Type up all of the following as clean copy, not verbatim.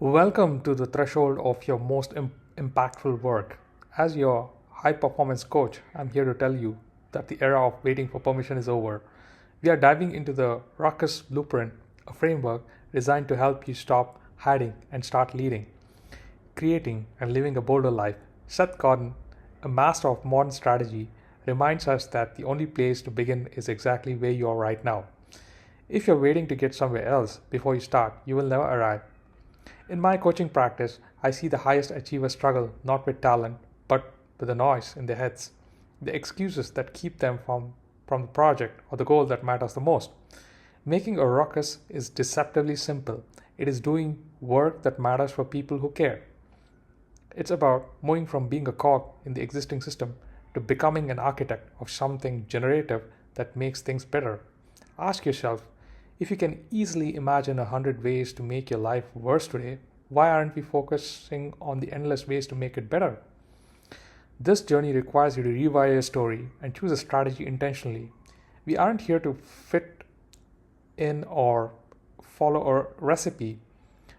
Welcome to the threshold of your most impactful work. As your high performance coach, I'm here to tell you that the era of waiting for permission is over. We are diving into the Ruckus Blueprint, a framework designed to help you stop hiding and start leading, creating and living a bolder life. Seth Godin, a master of modern strategy, reminds us that the only place to begin is exactly where you are right now. If you're waiting to get somewhere else before you start, you will never arrive. In my coaching practice, I see the highest achievers struggle not with talent, but with the noise in their heads, the excuses that keep them from the project or the goal that matters the most. Making a ruckus is deceptively simple. It is doing work that matters for people who care. It's about moving from being a cog in the existing system to becoming an architect of something generative that makes things better. Ask yourself, if you can easily imagine 100 ways to make your life worse today, why aren't we focusing on the endless ways to make it better? This journey requires you to rewire your story and choose a strategy intentionally. We aren't here to fit in or follow a recipe.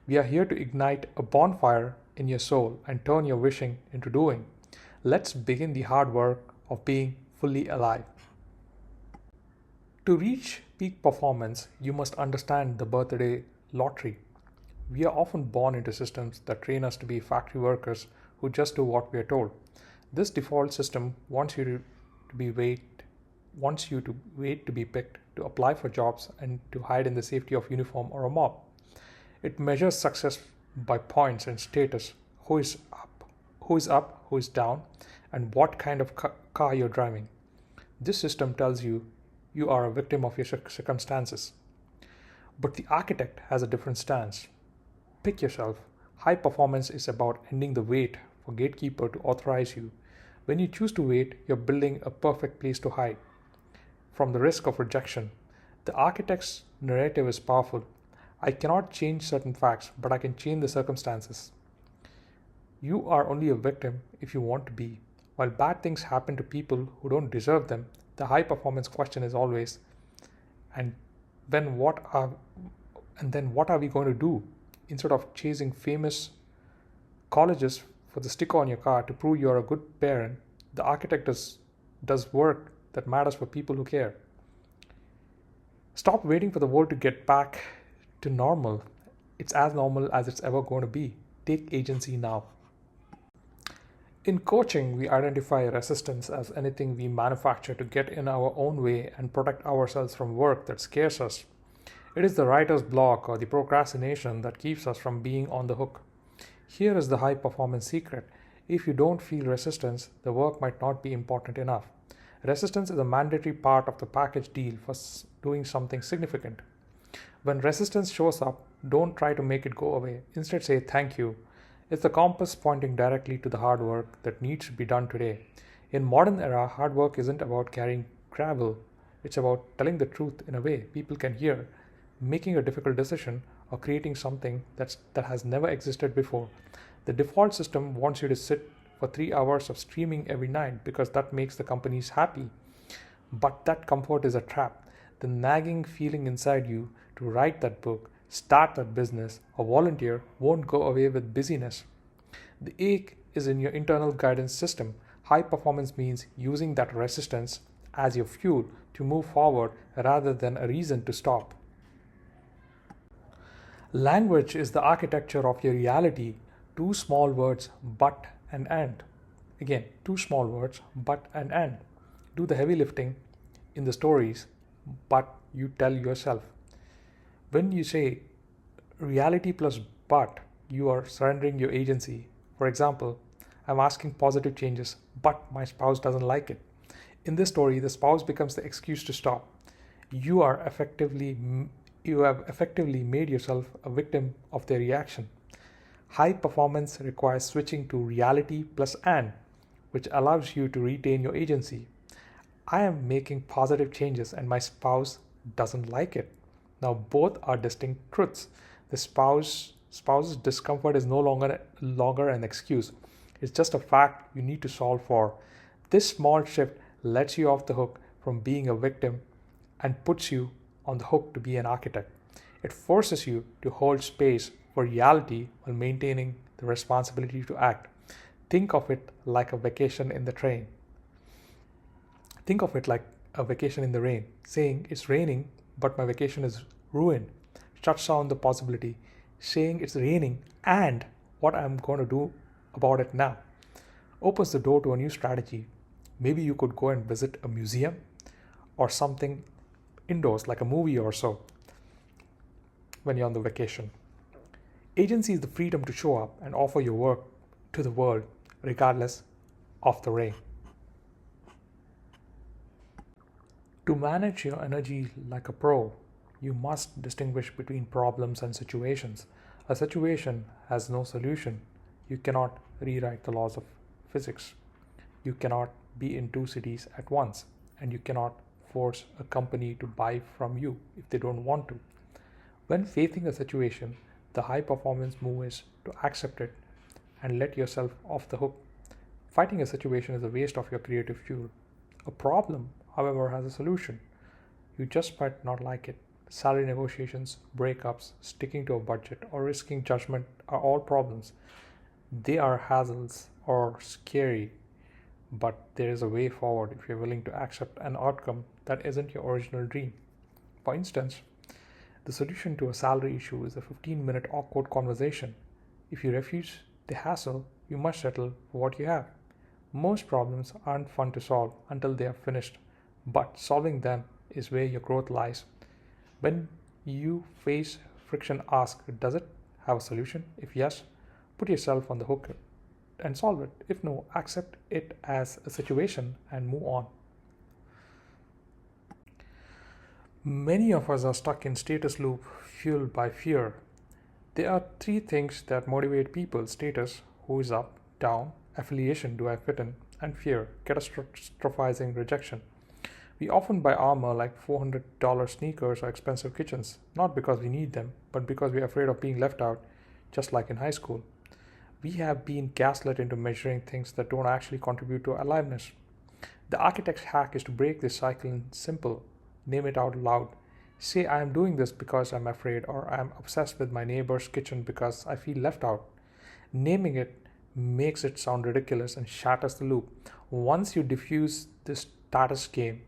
We are here to ignite a bonfire in your soul and turn your wishing into doing. Let's begin the hard work of being fully alive. To reach peak performance, you must understand the birthday lottery. We are often born into systems that train us to be factory workers who just do what we are told. This default system wants you to wait to be picked, to apply for jobs, and to hide in the safety of uniform or a mob. It measures success by points and status: who is up, who is down, and what kind of car you're driving. This system tells you you are a victim of your circumstances. But the architect has a different stance. Pick yourself. High performance is about ending the wait for gatekeeper to authorize you. When you choose to wait, you're building a perfect place to hide from the risk of rejection. The architect's narrative is powerful. I cannot change certain facts, but I can change the circumstances. You are only a victim if you want to be. While bad things happen to people who don't deserve them, the high performance question is always, and then what are we going to do? Instead of chasing famous colleges for the sticker on your car to prove you're a good parent, the architect does work that matters for people who care. Stop waiting for the world to get back to normal. It's as normal as it's ever going to be. Take agency now. In coaching, we identify resistance as anything we manufacture to get in our own way and protect ourselves from work that scares us. It is the writer's block or the procrastination that keeps us from being on the hook. Here is the high performance secret. If you don't feel resistance, the work might not be important enough. Resistance is a mandatory part of the package deal for doing something significant. When resistance shows up, don't try to make it go away. Instead, say thank you. It's the compass pointing directly to the hard work that needs to be done today. In modern era, hard work isn't about carrying gravel. It's about telling the truth in a way people can hear, making a difficult decision, or creating something that has never existed before. The default system wants you to sit for 3 hours of streaming every night because that makes the companies happy. But that comfort is a trap. The nagging feeling inside you to write that book, start that business, or volunteer won't go away with busyness. The ache is in your internal guidance system. High performance means using that resistance as your fuel to move forward rather than a reason to stop. Language is the architecture of your reality. Two small words, but and and. Again, two small words, but and and. Do the heavy lifting in the stories, but you tell yourself. When you say reality plus but, you are surrendering your agency. For example, I'm asking positive changes, but my spouse doesn't like it. In this story, the spouse becomes the excuse to stop. You have effectively made yourself a victim of their reaction. High performance requires switching to reality plus and, which allows you to retain your agency. I am making positive changes and my spouse doesn't like it. Now both are distinct truths. The spouse's discomfort is no longer an excuse. It's just a fact you need to solve for. This small shift lets you off the hook from being a victim and puts you on the hook to be an architect. It forces you to hold space for reality while maintaining the responsibility to act. Think of it like a vacation in the train. Think of it like a vacation in the rain. Saying it's raining, but my vacation is ruined shuts down the possibility. Saying it's raining and what I'm going to do about it now opens the door to a new strategy. Maybe you could go and visit a museum or something indoors, like a movie or so, when you're on the vacation. Agency is the freedom to show up and offer your work to the world, regardless of the rain. To manage your energy like a pro, you must distinguish between problems and situations. A situation has no solution. You cannot rewrite the laws of physics. You cannot be in two cities at once, and you cannot force a company to buy from you if they don't want to. When facing a situation, the high performance move is to accept it and let yourself off the hook. Fighting a situation is a waste of your creative fuel. A problem, however, has a solution. You just might not like it. Salary negotiations, breakups, sticking to a budget, or risking judgment are all problems. They are hassles or scary, but there is a way forward if you're willing to accept an outcome that isn't your original dream. For instance, the solution to a salary issue is a 15-minute awkward conversation. If you refuse the hassle, you must settle for what you have. Most problems aren't fun to solve until they are finished, but solving them is where your growth lies. When you face friction, ask, does it have a solution? If yes, put yourself on the hook and solve it. If no, accept it as a situation and move on. Many of us are stuck in status loop fueled by fear. There are three things that motivate people: status, who is up, down, affiliation, do I fit in, and fear, catastrophizing rejection. We often buy armor like $400 sneakers or expensive kitchens, not because we need them, but because we are afraid of being left out, just like in high school. We have been gaslit into measuring things that don't actually contribute to aliveness. The architect's hack is to break this cycle in simple. Name it out loud. Say, I am doing this because I'm afraid, or I'm obsessed with my neighbor's kitchen because I feel left out. Naming it makes it sound ridiculous and shatters the loop. Once you diffuse this status game,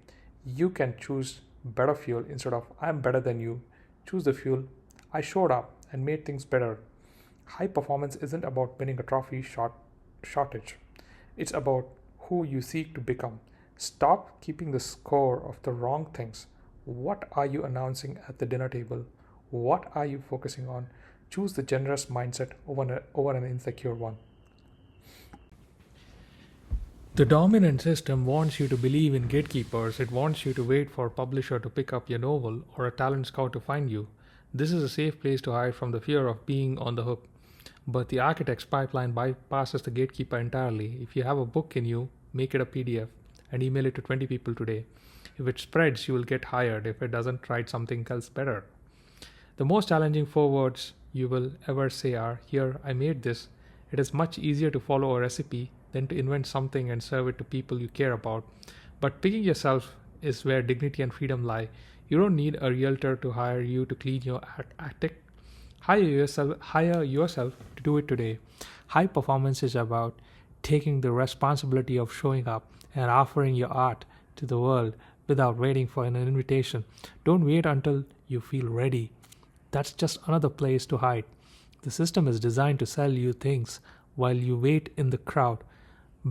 you can choose better fuel instead of I'm better than you. Choose the fuel I showed up and made things better. High performance isn't about winning a trophy shortage. It's about who you seek to become. Stop keeping the score of the wrong things. What are you announcing at the dinner table? What are you focusing on? Choose the generous mindset over an insecure one. The dominant system wants you to believe in gatekeepers. It wants you to wait for a publisher to pick up your novel or a talent scout to find you. This is a safe place to hide from the fear of being on the hook. But the architect's pipeline bypasses the gatekeeper entirely. If you have a book in you, make it a PDF and email it to 20 people today. If it spreads, you will get hired. If it doesn't, write something else better. The most challenging 4 words you will ever say are, here, I made this. It is much easier to follow a recipe than to invent something and serve it to people you care about. But picking yourself is where dignity and freedom lie. You don't need a realtor to hire you to clean your attic. Hire yourself to do it today. High performance is about taking the responsibility of showing up and offering your art to the world without waiting for an invitation. Don't wait until you feel ready. That's just another place to hide. The system is designed to sell you things while you wait in the crowd.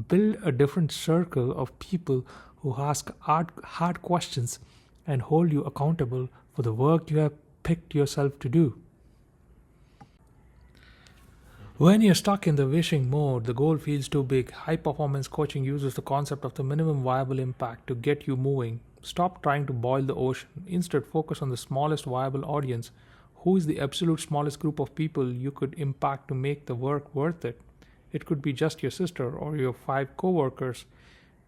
Build a different circle of people who ask hard questions and hold you accountable for the work you have picked yourself to do. When you're stuck in the wishing mode, the goal feels too big. High performance coaching uses the concept of the minimum viable impact to get you moving. Stop trying to boil the ocean. Instead, focus on the smallest viable audience. Who is the absolute smallest group of people you could impact to make the work worth it? It could be just your sister or your 5 coworkers.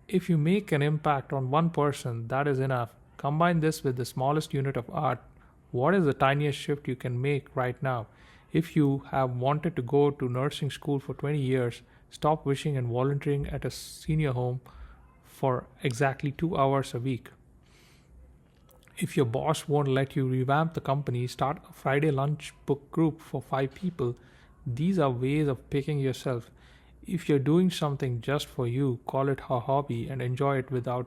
If you make an impact on one person, that is enough. Combine this with the smallest unit of art. What is the tiniest shift you can make right now? If you have wanted to go to nursing school for 20 years, stop wishing and volunteering at a senior home for exactly 2 hours a week. If your boss won't let you revamp the company, start a Friday lunch book group for 5 people. These are ways of picking yourself. If you're doing something just for you, call it a hobby and enjoy it without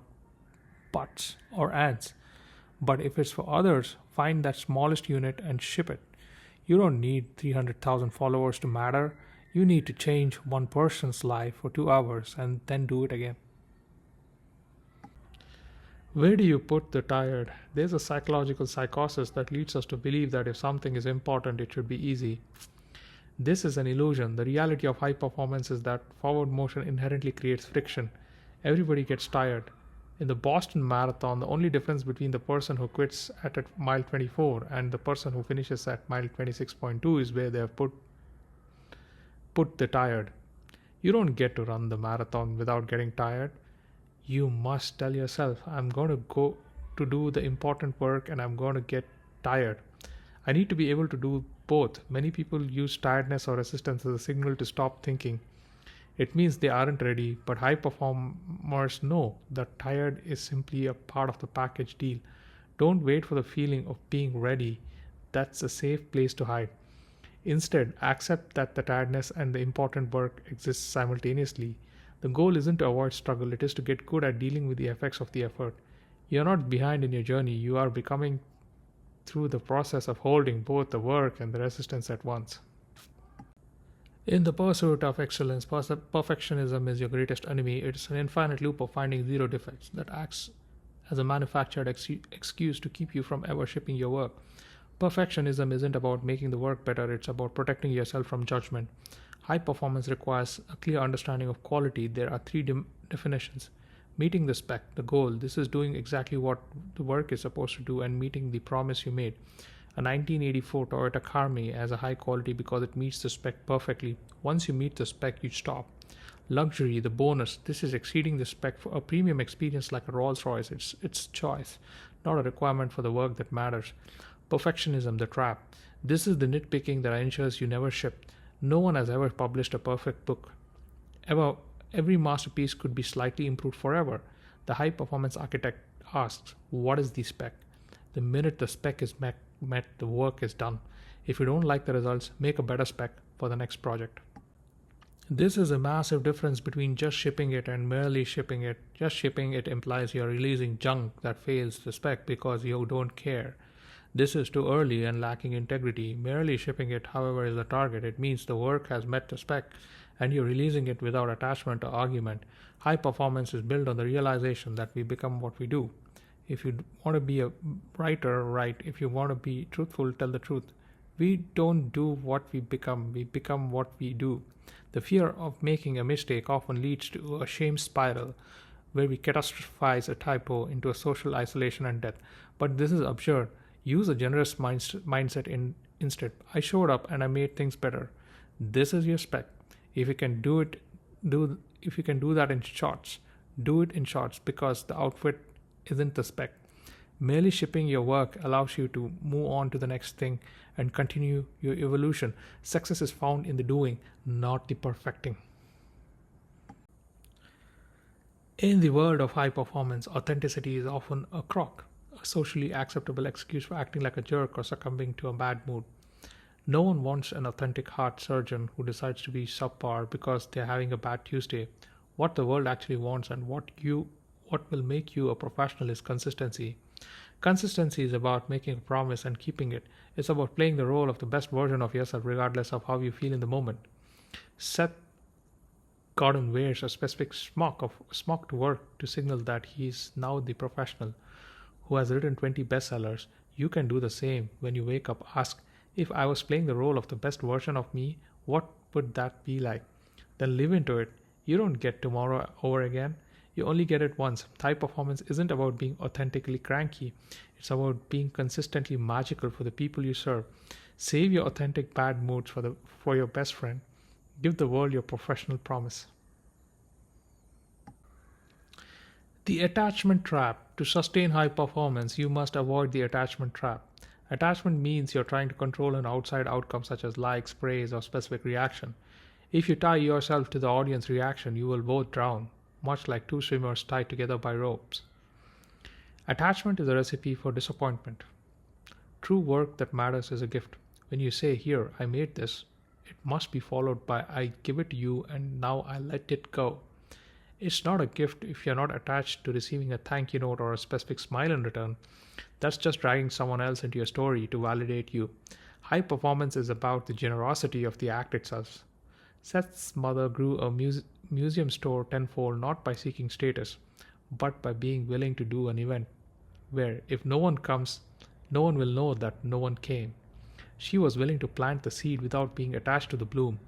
buts or ads. But if it's for others, find that smallest unit and ship it. You don't need 300,000 followers to matter. You need to change one person's life for 2 hours and then do it again. Where do you put the tired? There's a psychological psychosis that leads us to believe that if something is important, it should be easy. This is an illusion. The reality of high performance is that forward motion inherently creates friction. Everybody gets tired. In the Boston Marathon, the only difference between the person who quits at mile 24 and the person who finishes at mile 26.2 is where they have put the tired. You don't get to run the marathon without getting tired. You must tell yourself, I'm going to go to do the important work and I'm going to get tired. I need to be able to do both. Many people use tiredness or resistance as a signal to stop thinking. It means they aren't ready, but high performers know that tired is simply a part of the package deal. Don't wait for the feeling of being ready. That's a safe place to hide. Instead, accept that the tiredness and the important work exist simultaneously. The goal isn't to avoid struggle, it is to get good at dealing with the effects of the effort. You're not behind in your journey, you are becoming through the process of holding both the work and the resistance at once. In the pursuit of excellence, perfectionism is your greatest enemy. It's an infinite loop of finding zero defects that acts as a manufactured excuse to keep you from ever shipping your work. Perfectionism isn't about making the work better, it's about protecting yourself from judgment. High performance requires a clear understanding of quality. There are three definitions. Meeting the spec, the goal. This is doing exactly what the work is supposed to do and meeting the promise you made. A 1984 Toyota Camry has a high quality because it meets the spec perfectly. Once you meet the spec, you stop. Luxury, the bonus. This is exceeding the spec for a premium experience like a Rolls-Royce. It's choice, not a requirement for the work that matters. Perfectionism, the trap. This is the nitpicking that ensures you never ship. No one has ever published a perfect book. Every masterpiece could be slightly improved forever. The high performance architect asks, what is the spec? The minute the spec is met, the work is done. If you don't like the results, make a better spec for the next project. This is a massive difference between just shipping it and merely shipping it. Just shipping it implies you're releasing junk that fails the spec because you don't care. This is too early and lacking integrity. Merely shipping it, however, is the target. It means the work has met the spec and you're releasing it without attachment or argument. High performance is built on the realization that we become what we do. If you want to be a writer, write. If you want to be truthful, tell the truth. We don't do what we become what we do. The fear of making a mistake often leads to a shame spiral where we catastrophize a typo into a social isolation and death. But this is absurd. Use a generous mindset instead. I showed up and I made things better. This is your spec. If you can do that in shots, do it in shots because the outfit isn't the spec. Merely shipping your work allows you to move on to the next thing and continue your evolution. Success is found in the doing, not the perfecting. In the world of high performance, authenticity is often a crock, a socially acceptable excuse for acting like a jerk or succumbing to a bad mood. No one wants an authentic heart surgeon who decides to be subpar because they're having a bad Tuesday. What the world actually wants and what will make you a professional is consistency. Consistency is about making a promise and keeping it. It's about playing the role of the best version of yourself regardless of how you feel in the moment. Seth Godin wears a specific smock to work to signal that he's now the professional who has written 20 bestsellers. You can do the same. When you wake up, ask, if I was playing the role of the best version of me, what would that be like? Then live into it. You don't get tomorrow over again. You only get it once. High performance isn't about being authentically cranky. It's about being consistently magical for the people you serve. Save your authentic bad moods for your best friend. Give the world your professional promise. The attachment trap. To sustain high performance, you must avoid the attachment trap. Attachment means you're trying to control an outside outcome such as likes, praise, or specific reaction. If you tie yourself to the audience reaction, you will both drown, much like two swimmers tied together by ropes. Attachment is a recipe for disappointment. True work that matters is a gift. When you say, "Here, I made this," it must be followed by, "I give it to you and now I let it go." It's not a gift if you're not attached to receiving a thank you note or a specific smile in return. That's just dragging someone else into your story to validate you. High performance is about the generosity of the act itself. Seth's mother grew a museum store tenfold not by seeking status, but by being willing to do an event where, if no one comes, no one will know that no one came. She was willing to plant the seed without being attached to the bloom.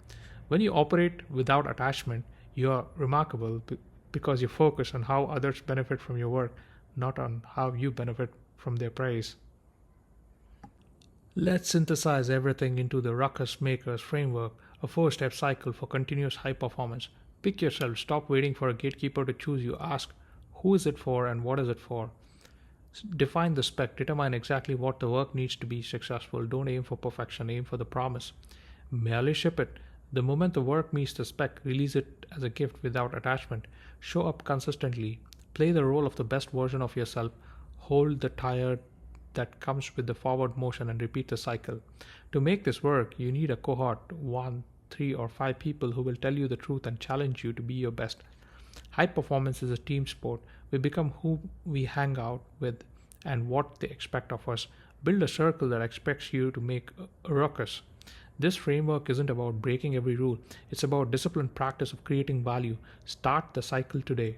When you operate without attachment, you are remarkable because you focus on how others benefit from your work, not on how you benefit from their praise. Let's synthesize everything into the Ruckus Makers framework, a 4-step cycle for continuous high performance. Pick yourself, stop waiting for a gatekeeper to choose you. Ask, who is it for and what is it for? Define the spec, determine exactly what the work needs to be successful. Don't aim for perfection, aim for the promise. Merely ship it. The moment the work meets the spec, release it as a gift without attachment. Show up consistently. Play the role of the best version of yourself. Hold the tire that comes with the forward motion and repeat the cycle. To make this work, you need a cohort, 1, 3, or 5 people who will tell you the truth and challenge you to be your best. High performance is a team sport. We become who we hang out with and what they expect of us. Build a circle that expects you to make a ruckus. This framework isn't about breaking every rule. It's about disciplined practice of creating value. Start the cycle today.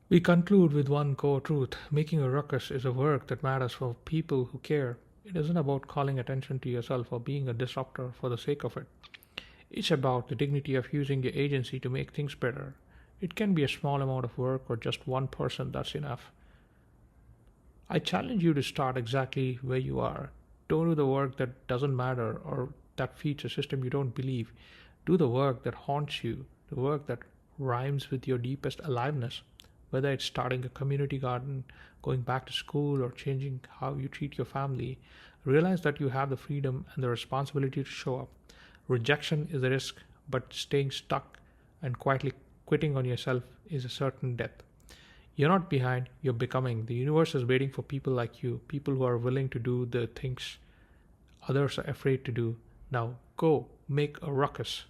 We conclude with one core truth. Making a ruckus is a work that matters for people who care. It isn't about calling attention to yourself or being a disruptor for the sake of it. It's about the dignity of using your agency to make things better. It can be a small amount of work or just one person, that's enough. I challenge you to start exactly where you are. Don't do the work that doesn't matter or that feeds a system you don't believe. Do the work that haunts you, the work that rhymes with your deepest aliveness. Whether it's starting a community garden, going back to school, or changing how you treat your family, realize that you have the freedom and the responsibility to show up. Rejection is a risk, but staying stuck and quietly quitting on yourself is a certain death. You're not behind, you're becoming. The universe is waiting for people like you, people who are willing to do the things others are afraid to do. Now go make a ruckus.